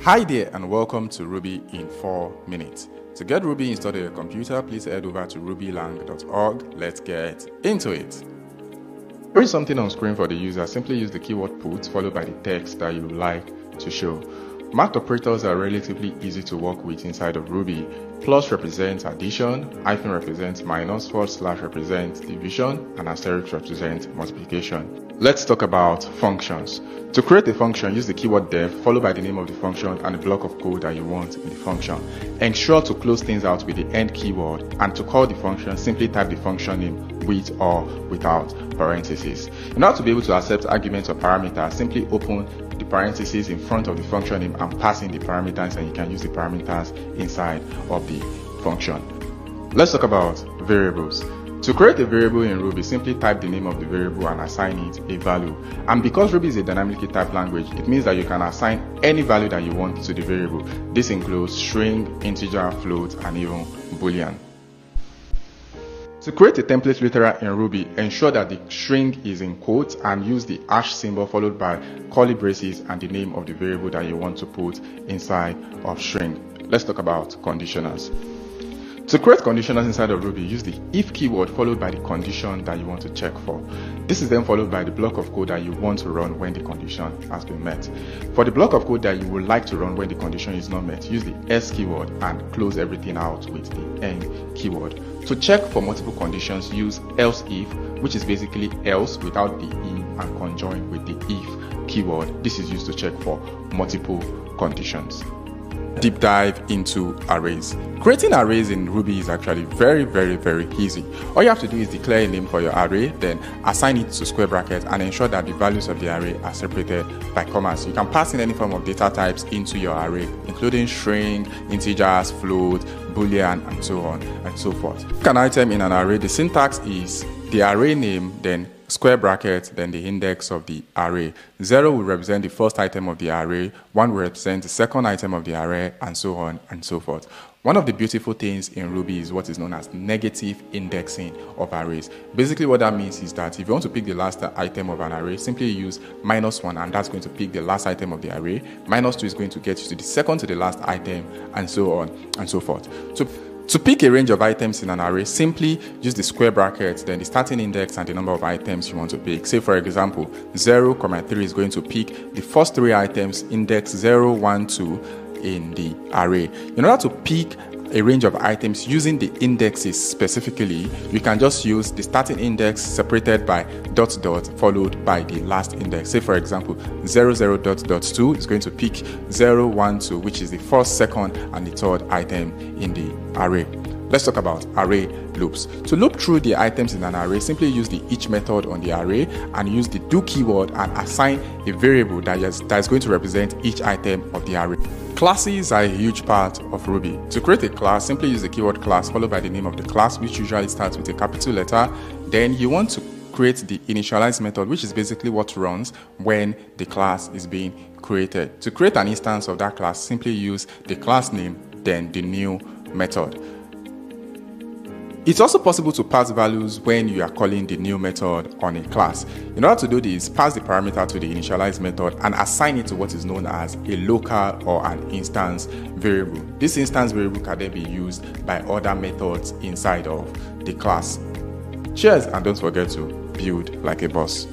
Hi there and welcome to Ruby in 4 minutes. To get Ruby installed on your computer, please head over to rubylang.org. Let's get into it. Print something on screen for the user. Simply use the keyword put followed by the text that you would like to show. Marked operators are relatively easy to work with inside of Ruby. Plus represents addition, hyphen represents minus, forward slash represents division, and asterisk represents multiplication. Let's talk about functions. To create a function, use the keyword def followed by the name of the function and the block of code that you want in the function. Ensure to close things out with the end keyword, and to call the function, simply type the function name with or without parentheses. In order to be able to accept arguments or parameters, simply open the parentheses in front of the function name and pass in the parameters, and you can use the parameters inside of the function. Let's talk about variables. To create a variable in Ruby, simply type the name of the variable and assign it a value. And because Ruby is a dynamically typed language, it means that you can assign any value that you want to the variable. This includes string, integer, float, and even boolean. To create a template literal in Ruby, ensure that the string is in quotes and use the hash symbol followed by curly braces and the name of the variable that you want to put inside of string. Let's talk about conditionals. To create conditionals inside of Ruby, use the if keyword followed by the condition that you want to check for. This is then followed by the block of code that you want to run when the condition has been met. For the block of code that you would like to run when the condition is not met, use the else keyword and close everything out with the end keyword. To check for multiple conditions, use else if, which is basically else without the if and conjoin with the if keyword. This is used to check for multiple conditions. Deep dive into arrays. Creating arrays in Ruby is actually very easy. All you have to do is declare a name for your array, then assign it to square brackets and ensure that the values of the array are separated by commas. You can pass in any form of data types into your array, including string, integers, float, boolean, and so on and so forth. Pick an item in an array. The syntax is the array name, then square bracket, then the index of the array. 0 will represent the first item of the array, 1 will represent the second item of the array, and so on and so forth. One of the beautiful things in Ruby is what is known as negative indexing of arrays. Basically what that means is that if you want to pick the last item of an array, simply use -1 and that's going to pick the last item of the array. -2 is going to get you to the second to the last item, and so on and so forth. To pick a range of items in an array, simply use the square brackets, then the starting index and the number of items you want to pick. Say for example, 0, 3 is going to pick the first 3 items, index 0, 1, 2 in the array. In order to pick a range of items using the indexes specifically, you can just use the starting index separated by ... followed by the last index. Say for example, 00.2 is going to pick 0, 1, 2, which is the first, second, and the third item in the array. Let's talk about array loops. To loop through the items in an array, simply use the each method on the array and use the do keyword and assign a variable that is going to represent each item of the array. Classes are a huge part of Ruby. To create a class, simply use the keyword class followed by the name of the class, which usually starts with a capital letter. Then you want to create the initialize method, which is basically what runs when the class is being created. To create an instance of that class, simply use the class name, then the new method. It's also possible to pass values when you are calling the new method on a class. In order to do this, pass the parameter to the initialize method and assign it to what is known as a local or an instance variable. This instance variable can then be used by other methods inside of the class. Cheers, and don't forget to build like a boss.